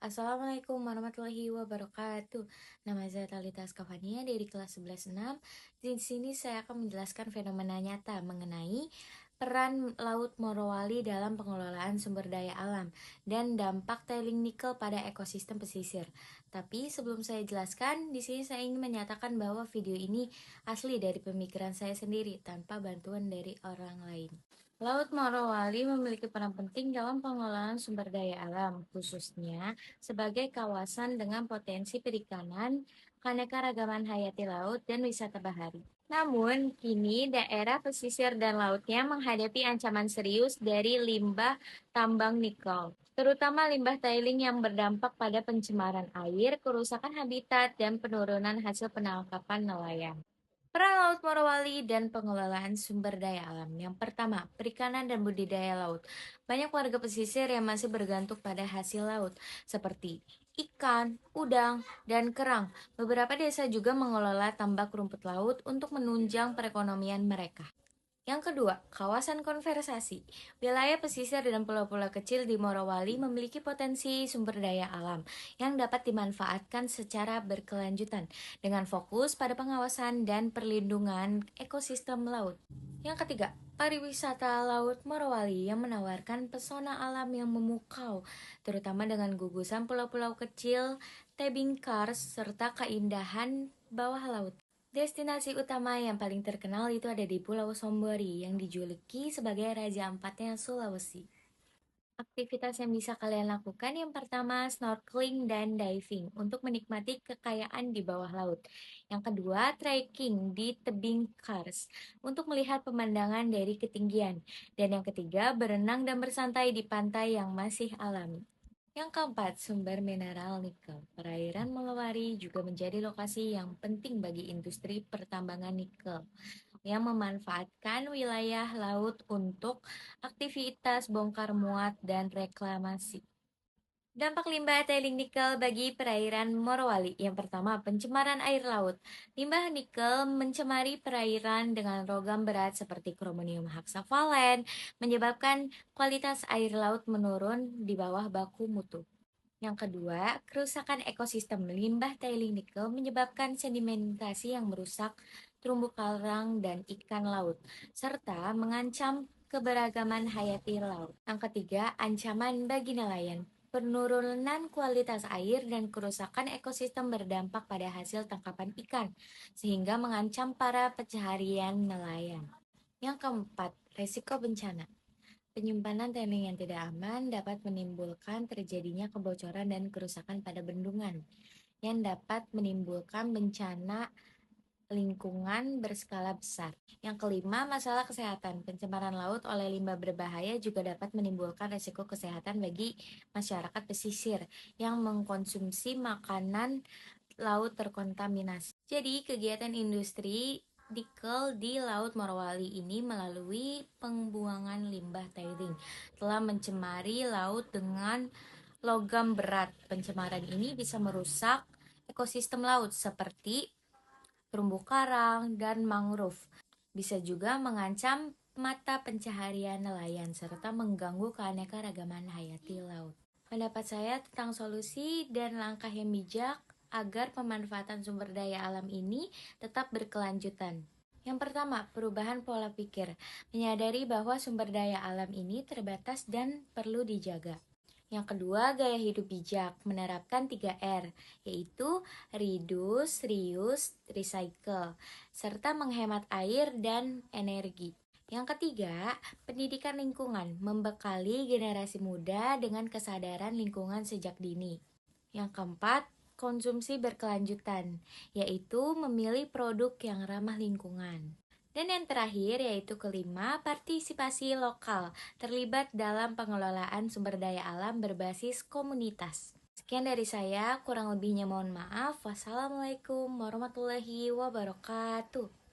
Assalamualaikum warahmatullahi wabarakatuh. Nama saya Talita Skavania dari kelas 11.6. Di sini saya akan menjelaskan fenomena nyata mengenai peran Laut Morowali dalam pengelolaan sumber daya alam dan dampak tailing nikel pada ekosistem pesisir. Tapi sebelum saya jelaskan, di sini saya ingin menyatakan bahwa video ini asli dari pemikiran saya sendiri tanpa bantuan dari orang lain. Laut Morowali memiliki peran penting dalam pengelolaan sumber daya alam, khususnya sebagai kawasan dengan potensi perikanan, keanekaragaman hayati laut, dan wisata bahari. Namun, kini daerah pesisir dan lautnya menghadapi ancaman serius dari limbah tambang nikel, terutama limbah tailing yang berdampak pada pencemaran air, kerusakan habitat, dan penurunan hasil penangkapan nelayan. Peran Laut Morowali dan pengelolaan sumber daya alam. Yang pertama, perikanan dan budidaya laut. Banyak warga pesisir yang masih bergantung pada hasil laut, seperti ikan, udang, dan kerang. Beberapa desa juga mengelola tambak rumput laut untuk menunjang perekonomian mereka. Yang kedua, kawasan konservasi. Wilayah pesisir dan pulau-pulau kecil di Morowali memiliki potensi sumber daya alam yang dapat dimanfaatkan secara berkelanjutan dengan fokus pada pengawasan dan perlindungan ekosistem laut. Yang ketiga, pariwisata Laut Morowali yang menawarkan pesona alam yang memukau, terutama dengan gugusan pulau-pulau kecil, tebing kars, serta keindahan bawah laut. Destinasi utama yang paling terkenal itu ada di Pulau Sombori yang dijuluki sebagai Raja Empatnya Sulawesi. Aktivitas yang bisa kalian lakukan yang pertama snorkeling dan diving untuk menikmati kekayaan di bawah laut. Yang kedua trekking di tebing kars untuk melihat pemandangan dari ketinggian. Dan yang ketiga berenang dan bersantai di pantai yang masih alami. Yang keempat, sumber mineral nikel. Perairan Melewari juga menjadi lokasi yang penting bagi industri pertambangan nikel yang memanfaatkan wilayah laut untuk aktivitas bongkar muat dan reklamasi. Dampak limbah tailing nikel bagi perairan Morowali. Yang pertama, pencemaran air laut. Limbah nikel mencemari perairan dengan logam berat seperti kromonium heksavalen, menyebabkan kualitas air laut menurun di bawah baku mutu. Yang kedua, kerusakan ekosistem limbah tailing nikel menyebabkan sedimentasi yang merusak terumbu karang dan ikan laut, serta mengancam keberagaman hayati laut. Yang ketiga, ancaman bagi nelayan. Penurunan kualitas air dan kerusakan ekosistem berdampak pada hasil tangkapan ikan, sehingga mengancam para pencaharian nelayan. Yang keempat, resiko bencana. Penyimpanan tailing yang tidak aman dapat menimbulkan terjadinya kebocoran dan kerusakan pada bendungan, yang dapat menimbulkan bencana lingkungan berskala besar. Yang kelima, masalah kesehatan. Pencemaran laut oleh limbah berbahaya juga dapat menimbulkan resiko kesehatan bagi masyarakat pesisir yang mengkonsumsi makanan laut terkontaminasi. Jadi, kegiatan industri nikel di Laut Morowali ini melalui pembuangan limbah tailing telah mencemari laut dengan logam berat. Pencemaran ini bisa merusak ekosistem laut seperti terumbu karang dan mangrove. Bisa juga mengancam mata pencaharian nelayan serta mengganggu keanekaragaman hayati laut. Pendapat saya tentang solusi dan langkah yang bijak agar pemanfaatan sumber daya alam ini tetap berkelanjutan. Yang pertama, perubahan pola pikir. Menyadari bahwa sumber daya alam ini terbatas dan perlu dijaga. Yang kedua, gaya hidup bijak, menerapkan 3R, yaitu reduce, reuse, recycle, serta menghemat air dan energi. Yang ketiga, pendidikan lingkungan, membekali generasi muda dengan kesadaran lingkungan sejak dini. Yang keempat, konsumsi berkelanjutan, yaitu memilih produk yang ramah lingkungan. Dan yang terakhir yaitu kelima, partisipasi lokal, terlibat dalam pengelolaan sumber daya alam berbasis komunitas. Sekian dari saya, kurang lebihnya mohon maaf. Wassalamualaikum warahmatullahi wabarakatuh.